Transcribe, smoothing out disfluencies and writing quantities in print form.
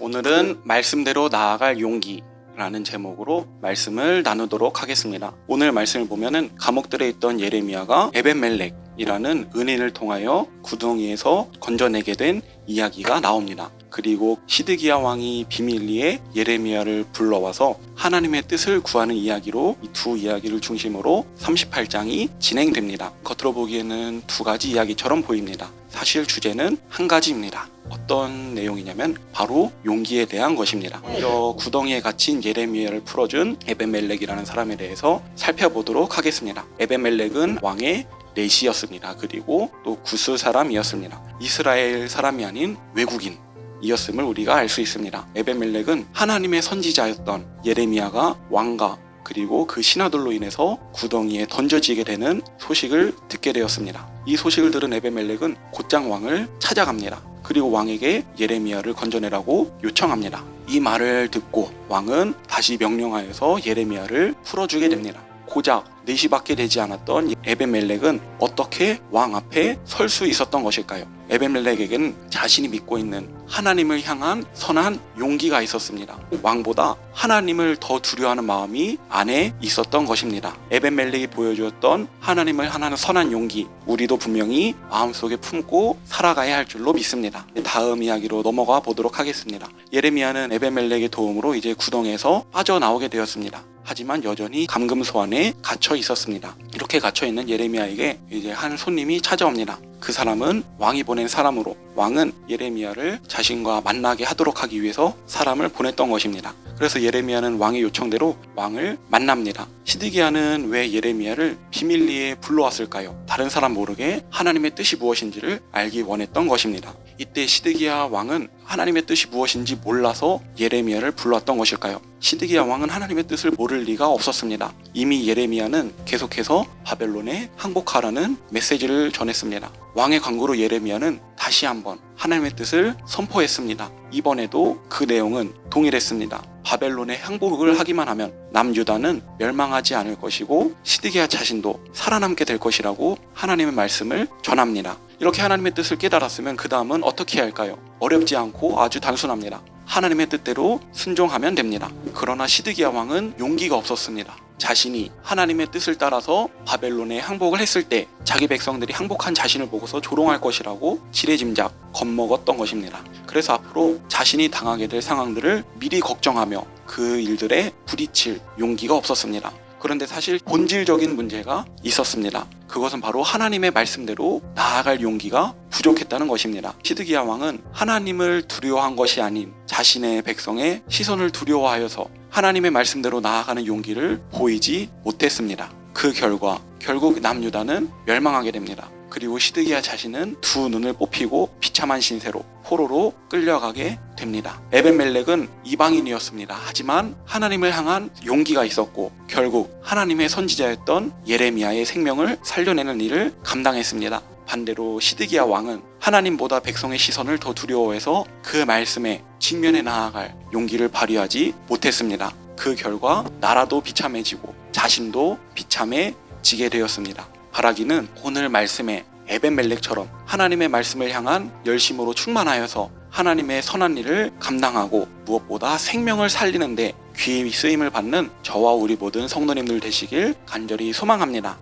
오늘은 말씀대로 나아갈 용기라는 제목으로 말씀을 나누도록 하겠습니다. 오늘 말씀을 보면은 감옥들에 있던 예레미야가 에벤멜렉이라는 은인을 통하여 구덩이에서 건져내게 된 이야기가 나옵니다. 그리고 시드기야 왕이 비밀리에 예레미야를 불러와서 하나님의 뜻을 구하는 이야기로 이 두 이야기를 중심으로 38장이 진행됩니다. 겉으로 보기에는 두 가지 이야기처럼 보입니다. 사실 주제는 한 가지입니다. 어떤 내용이냐면 바로 용기에 대한 것입니다. 먼저 구덩이에 갇힌 예레미야를 풀어준 에벤멜렉이라는 사람에 대해서 살펴보도록 하겠습니다. 에벤멜렉은 왕의 내시였습니다. 그리고 또 구스 사람이었습니다. 이스라엘 사람이 아닌 외국인 이었음을 우리가 알 수 있습니다. 에벤멜렉은 하나님의 선지자였던 예레미야가 왕과 그리고 그 신하들로 인해서 구덩이에 던져지게 되는 소식을 듣게 되었습니다. 이 소식을 들은 에벤멜렉은 곧장 왕을 찾아갑니다. 그리고 왕에게 예레미야를 건져내라고 요청합니다. 이 말을 듣고 왕은 다시 명령하여서 예레미야를 풀어주게 됩니다. 고작 4시밖에 되지 않았던 에벤멜렉은 어떻게 왕 앞에 설 수 있었던 것일까요? 에벤멜렉에게는 자신이 믿고 있는 하나님을 향한 선한 용기가 있었습니다. 왕보다 하나님을 더 두려워하는 마음이 안에 있었던 것입니다. 에벤멜렉이 보여주었던 하나님을 향한 선한 용기, 우리도 분명히 마음속에 품고 살아가야 할 줄로 믿습니다. 다음 이야기로 넘어가 보도록 하겠습니다. 예레미야는 에벤멜렉의 도움으로 이제 구덩이에서 빠져나오게 되었습니다. 하지만 여전히 감금소 안에 갇혀 있었습니다. 이렇게 갇혀 있는 예레미야에게 이제 한 손님이 찾아옵니다. 그 사람은 왕이 보낸 사람으로 왕은 예레미야를 자신과 만나게 하도록 하기 위해서 사람을 보냈던 것입니다. 그래서 예레미야는 왕의 요청대로 왕을 만납니다. 시드기야는 왜 예레미야를 비밀리에 불러왔을까요? 다른 사람 모르게 하나님의 뜻이 무엇인지를 알기 원했던 것입니다. 이때 시드기야 왕은 하나님의 뜻이 무엇인지 몰라서 예레미야를 불러왔던 것일까요? 시드기야 왕은 하나님의 뜻을 모를 리가 없었습니다. 이미 예레미야는 계속해서 바벨론에 항복하라는 메시지를 전했습니다. 왕의 권고로 예레미야는 다시 한번 하나님의 뜻을 선포했습니다. 이번에도 그 내용은 동일했습니다. 바벨론에 항복을 하기만 하면 남유다는 멸망하지 않을 것이고 시드기야 자신도 살아남게 될 것이라고 하나님의 말씀을 전합니다. 이렇게 하나님의 뜻을 깨달았으면 그 다음은 어떻게 해야 할까요? 어렵지 않고 아주 단순합니다. 하나님의 뜻대로 순종하면 됩니다. 그러나 시드기야 왕은 용기가 없었습니다. 자신이 하나님의 뜻을 따라서 바벨론에 항복을 했을 때 자기 백성들이 항복한 자신을 보고서 조롱할 것이라고 지레짐작 겁먹었던 것입니다. 그래서 앞으로 자신이 당하게 될 상황들을 미리 걱정하며 그 일들에 부딪힐 용기가 없었습니다. 그런데 사실 본질적인 문제가 있었습니다. 그것은 바로 하나님의 말씀대로 나아갈 용기가 부족했다는 것입니다. 시드기야 왕은 하나님을 두려워한 것이 아닌 자신의 백성의 시선을 두려워하여서 하나님의 말씀대로 나아가는 용기를 보이지 못했습니다. 그 결국 남유다는 멸망하게 됩니다. 그리고 시드기야 자신은 두 눈을 뽑히고 비참한 신세로 포로로 끌려가게 됩니다. 에벤멜렉은 이방인이었습니다. 하지만 하나님을 향한 용기가 있었고 결국 하나님의 선지자였던 예레미야의 생명을 살려내는 일을 감당했습니다. 반대로 시드기야 왕은 하나님보다 백성의 시선을 더 두려워해서 그 말씀에 직면해 나아갈 용기를 발휘하지 못했습니다. 그 결과 나라도 비참해지고 자신도 비참해지게 되었습니다. 바라기는 오늘 말씀에 에벤멜렉처럼 하나님의 말씀을 향한 열심으로 충만하여서 하나님의 선한 일을 감당하고 무엇보다 생명을 살리는데 귀히 쓰임을 받는 저와 우리 모든 성도님들 되시길 간절히 소망합니다.